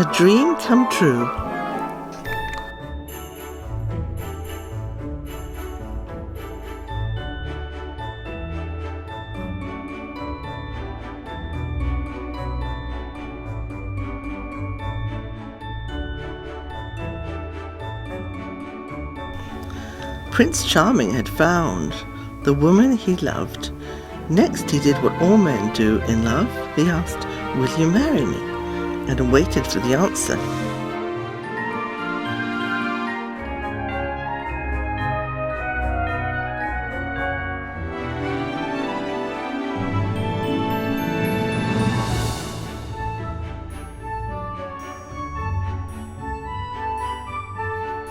A dream come true. Prince Charming had found the woman he loved. Next he did what all men do in love. He asked, "Will you marry me?" and waited for the answer.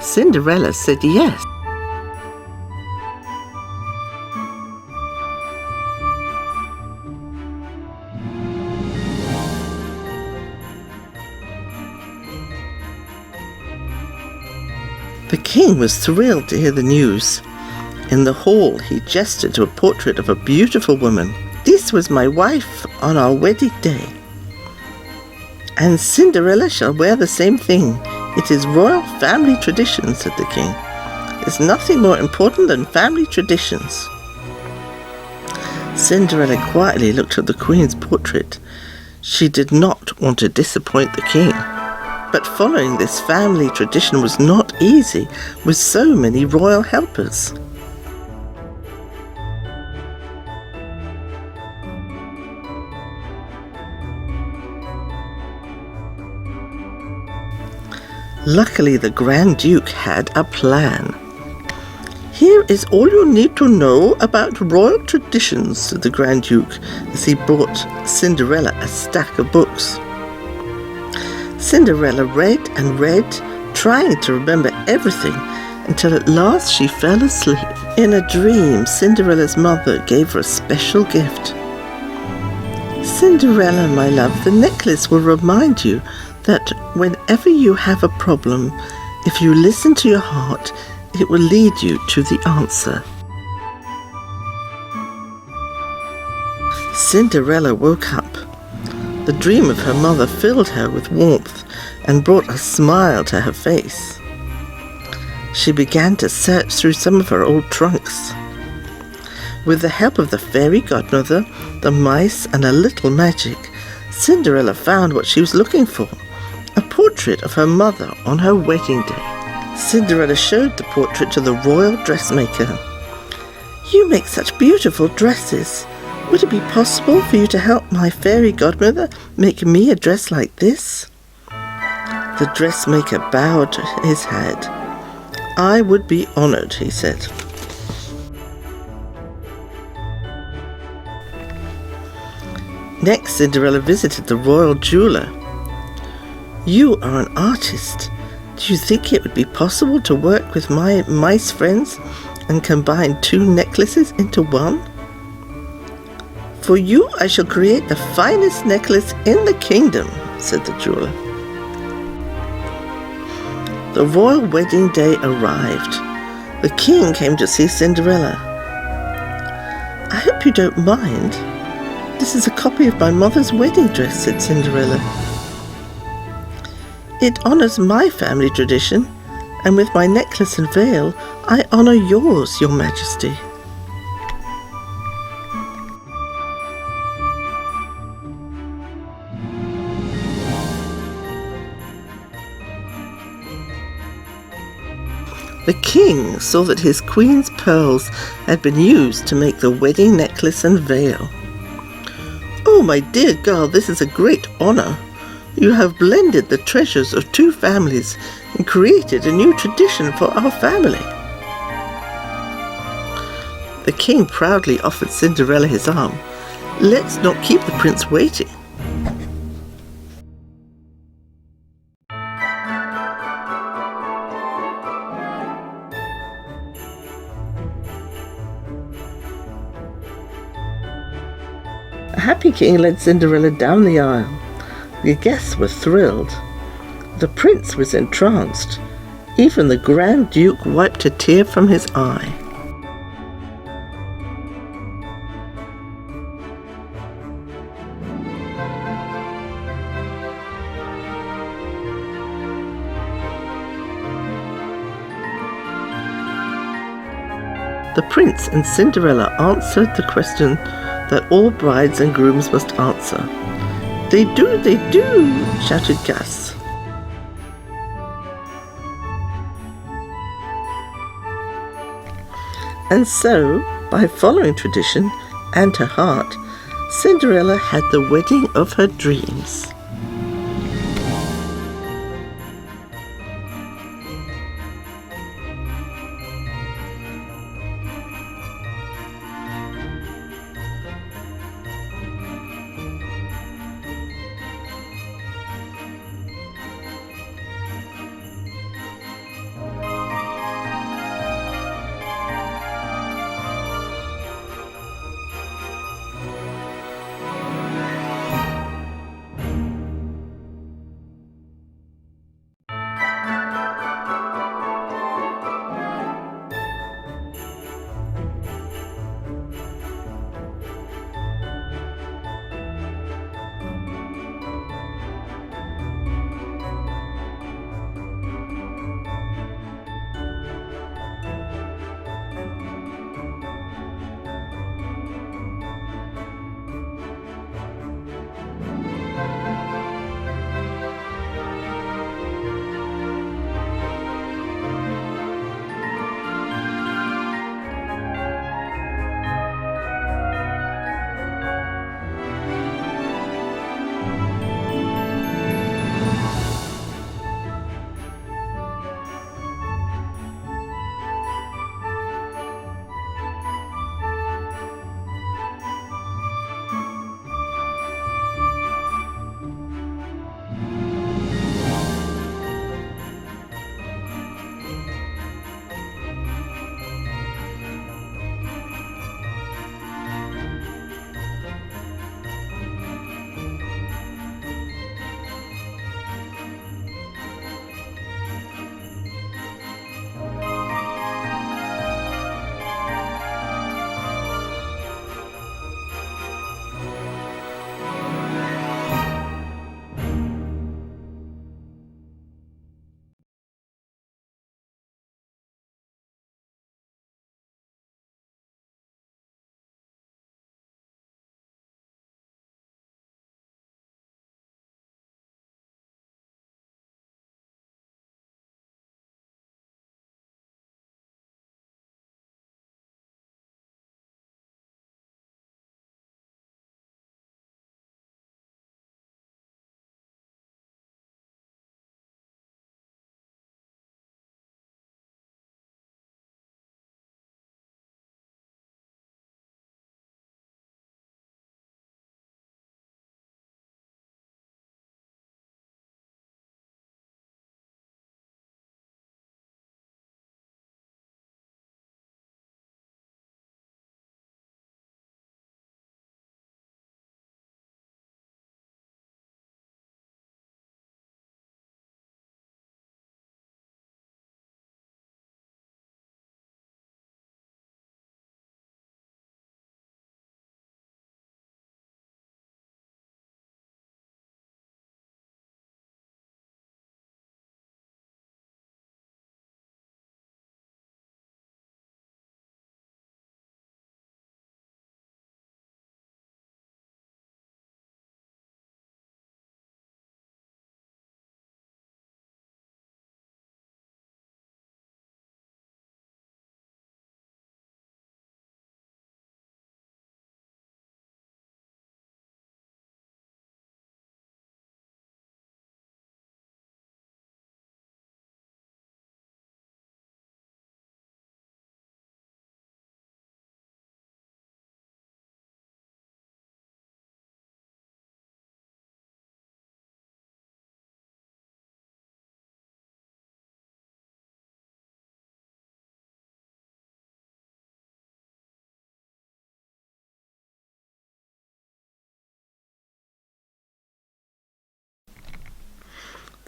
Cinderella said yes. The king was thrilled to hear the news. In the hall, he gestured to a portrait of a beautiful woman. "This was my wife on our wedding day. And Cinderella shall wear the same thing. It is royal family tradition," said the king. "There's nothing more important than family traditions." Cinderella quietly looked at the queen's portrait. She did not want to disappoint the king. But following this family tradition was not easy with so many royal helpers. Luckily, the Grand Duke had a plan. "Here is all you need to know about royal traditions," said the Grand Duke as he brought Cinderella a stack of books. Cinderella read and read, trying to remember everything, until at last she fell asleep. In a dream, Cinderella's mother gave her a special gift. "Cinderella, my love, the necklace will remind you that whenever you have a problem, if you listen to your heart, it will lead you to the answer." Cinderella woke up. The dream of her mother filled her with warmth and brought a smile to her face. She began to search through some of her old trunks. With the help of the fairy godmother, the mice, and a little magic, Cinderella found what she was looking for, a portrait of her mother on her wedding day. Cinderella showed the portrait to the royal dressmaker. "You make such beautiful dresses. Would it be possible for you to help my fairy godmother make me a dress like this?" The dressmaker bowed his head. "I would be honored," he said. Next, Cinderella visited the royal jeweler. "You are an artist. Do you think it would be possible to work with my mice friends and combine 2 necklaces into one?" "For you, I shall create the finest necklace in the kingdom," said the jeweler. The royal wedding day arrived. The king came to see Cinderella. "I hope you don't mind. This is a copy of my mother's wedding dress," said Cinderella. "It honors my family tradition, and with my necklace and veil, I honor yours, Your Majesty." The king saw that his queen's pearls had been used to make the wedding necklace and veil. "Oh, my dear girl, this is a great honor. You have blended the treasures of 2 families and created a new tradition for our family." The king proudly offered Cinderella his arm. "Let's not keep the prince waiting." A happy king led Cinderella down the aisle. The guests were thrilled. The prince was entranced. Even the Grand Duke wiped a tear from his eye. The prince and Cinderella answered the question that all brides and grooms must answer. They do, shouted Gus. And so, by following tradition and her heart, Cinderella had the wedding of her dreams.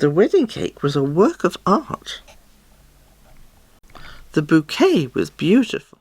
The wedding cake was a work of art. The bouquet was beautiful.